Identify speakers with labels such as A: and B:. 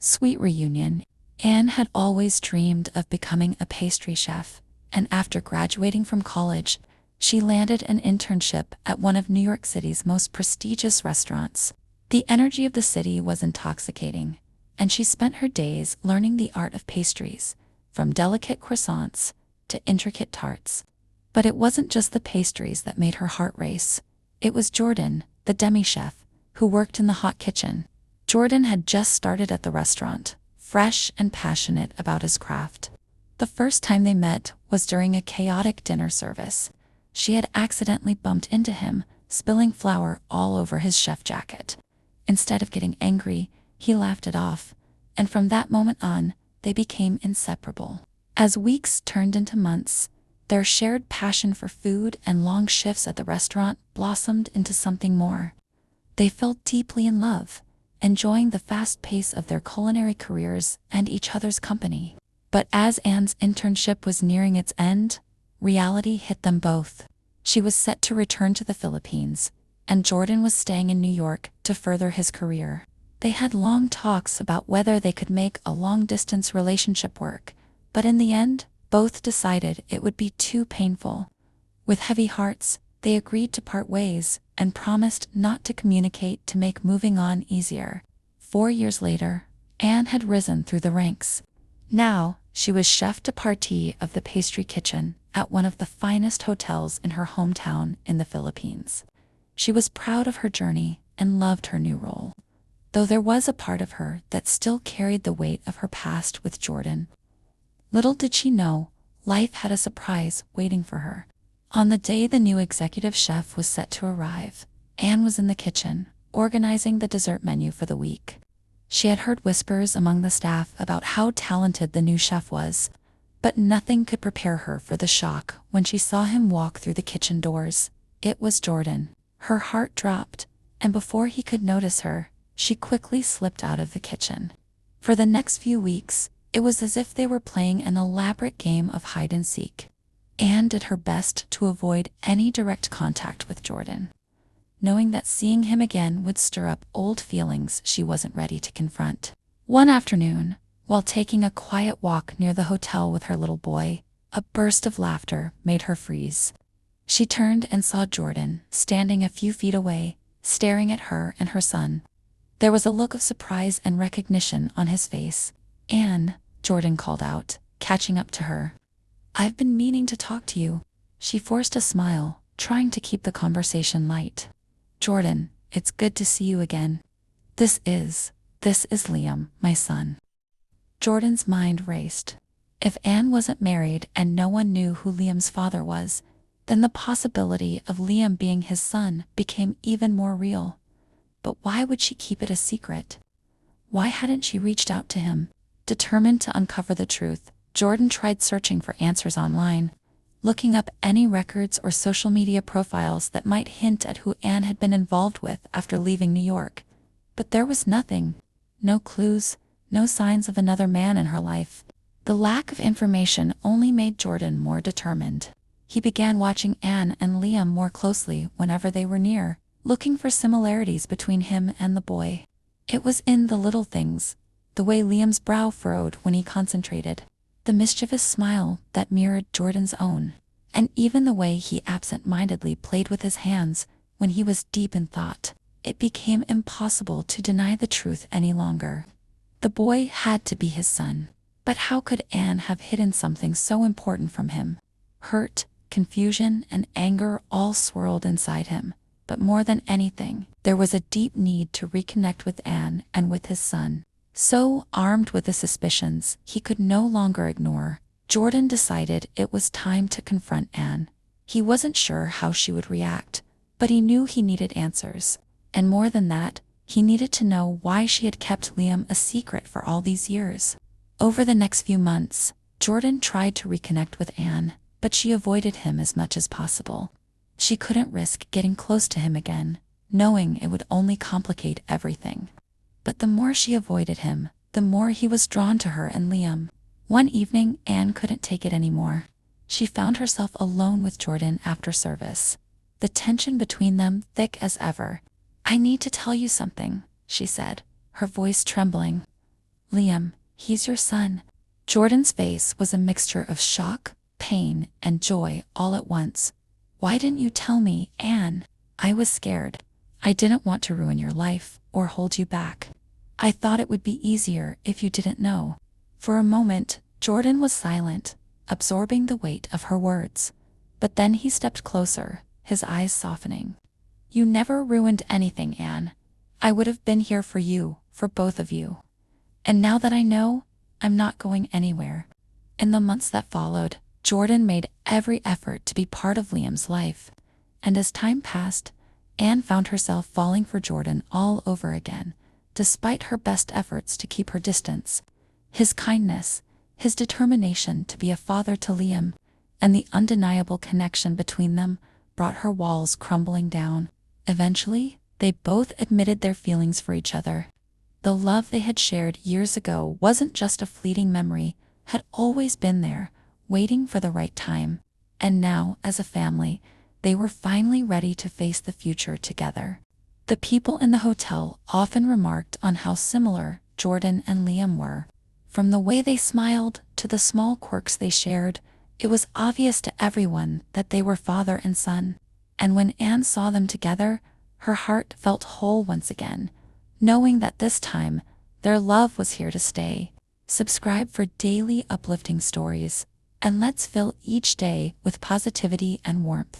A: Sweet reunion. Anne had always dreamed of becoming a pastry chef, and after graduating from college, she landed an internship at one of New York City's most prestigious restaurants. The energy of the city was intoxicating, and she spent her days learning the art of pastries, from delicate croissants to intricate tarts. But it wasn't just the pastries that made her heart race. It was Jordan, the demi-chef, who worked in the hot kitchen. Jordan had just started at the restaurant, fresh and passionate about his craft. The first time they met was during a chaotic dinner service. She had accidentally bumped into him, spilling flour all over his chef jacket. Instead of getting angry, he laughed it off, and from that moment on, they became inseparable. As weeks turned into months, their shared passion for food and long shifts at the restaurant blossomed into something more. They fell deeply in love, enjoying the fast pace of their culinary careers and each other's company. But as Anne's internship was nearing its end, reality hit them both. She was set to return to the Philippines, and Jordan was staying in New York to further his career. They had long talks about whether they could make a long-distance relationship work, but in the end, both decided it would be too painful. With heavy hearts, they agreed to part ways and promised not to communicate to make moving on easier. 4 years later, Anne had risen through the ranks. Now, she was chef de partie of the pastry kitchen at one of the finest hotels in her hometown in the Philippines. She was proud of her journey and loved her new role, though there was a part of her that still carried the weight of her past with Jordan. Little did she know, life had a surprise waiting for her. On the day the new executive chef was set to arrive, Anne was in the kitchen, organizing the dessert menu for the week. She had heard whispers among the staff about how talented the new chef was, but nothing could prepare her for the shock when she saw him walk through the kitchen doors. It was Jordan. Her heart dropped, and before he could notice her, she quickly slipped out of the kitchen. For the next few weeks, it was as if they were playing an elaborate game of hide and seek. Anne did her best to avoid any direct contact with Jordan, knowing that seeing him again would stir up old feelings she wasn't ready to confront. One afternoon, while taking a quiet walk near the hotel with her little boy, a burst of laughter made her freeze. She turned and saw Jordan standing a few feet away, staring at her and her son. There was a look of surprise and recognition on his face. "Anne," Jordan called out, catching up to her. "I've been meaning to talk to you." She forced a smile, trying to keep the conversation light. "Jordan, it's good to see you again. This is Liam, my son." Jordan's mind raced. If Anne wasn't married and no one knew who Liam's father was, then the possibility of Liam being his son became even more real. But why would she keep it a secret? Why hadn't she reached out to him? Determined to uncover the truth, Jordan tried searching for answers online, looking up any records or social media profiles that might hint at who Anne had been involved with after leaving New York. But there was nothing. No clues, no signs of another man in her life. The lack of information only made Jordan more determined. He began watching Anne and Liam more closely whenever they were near, looking for similarities between him and the boy. It was in the little things, the way Liam's brow furrowed when he concentrated, the mischievous smile that mirrored Jordan's own, and even the way he absent-mindedly played with his hands when he was deep in thought. It became impossible to deny the truth any longer. The boy had to be his son. But how could Anne have hidden something so important from him? Hurt, confusion, and anger all swirled inside him. But more than anything, there was a deep need to reconnect with Anne and with his son. So, armed with the suspicions he could no longer ignore, Jordan decided it was time to confront Anne. He wasn't sure how she would react, but he knew he needed answers. And more than that, he needed to know why she had kept Liam a secret for all these years. Over the next few months, Jordan tried to reconnect with Anne, but she avoided him as much as possible. She couldn't risk getting close to him again, knowing it would only complicate everything. But the more she avoided him, the more he was drawn to her and Liam. One evening, Anne couldn't take it anymore. She found herself alone with Jordan after service, the tension between them thick as ever. "I need to tell you something," she said, her voice trembling. Liam, he's your son. Jordan's face was a mixture of shock, pain, and joy all at once. Why didn't you tell me, Anne? I was scared. I didn't want to ruin your life or hold you back. I thought it would be easier if you didn't know. For a moment, Jordan was silent, absorbing the weight of her words. But then he stepped closer, his eyes softening. You never ruined anything, Anne. I would have been here for you, for both of you. And now that I know, I'm not going anywhere. In the months that followed, Jordan made every effort to be part of Liam's life. And as time passed, Anne found herself falling for Jordan all over again, despite her best efforts to keep her distance. His kindness, his determination to be a father to Liam, and the undeniable connection between them brought her walls crumbling down. Eventually, they both admitted their feelings for each other. The love they had shared years ago wasn't just a fleeting memory, had always been there, waiting for the right time. And now, as a family, they were finally ready to face the future together. The people in the hotel often remarked on how similar Jordan and Liam were. From the way they smiled to the small quirks they shared, it was obvious to everyone that they were father and son. And when Anne saw them together, her heart felt whole once again, knowing that this time, their love was here to stay. Subscribe for daily uplifting stories, and let's fill each day with positivity and warmth.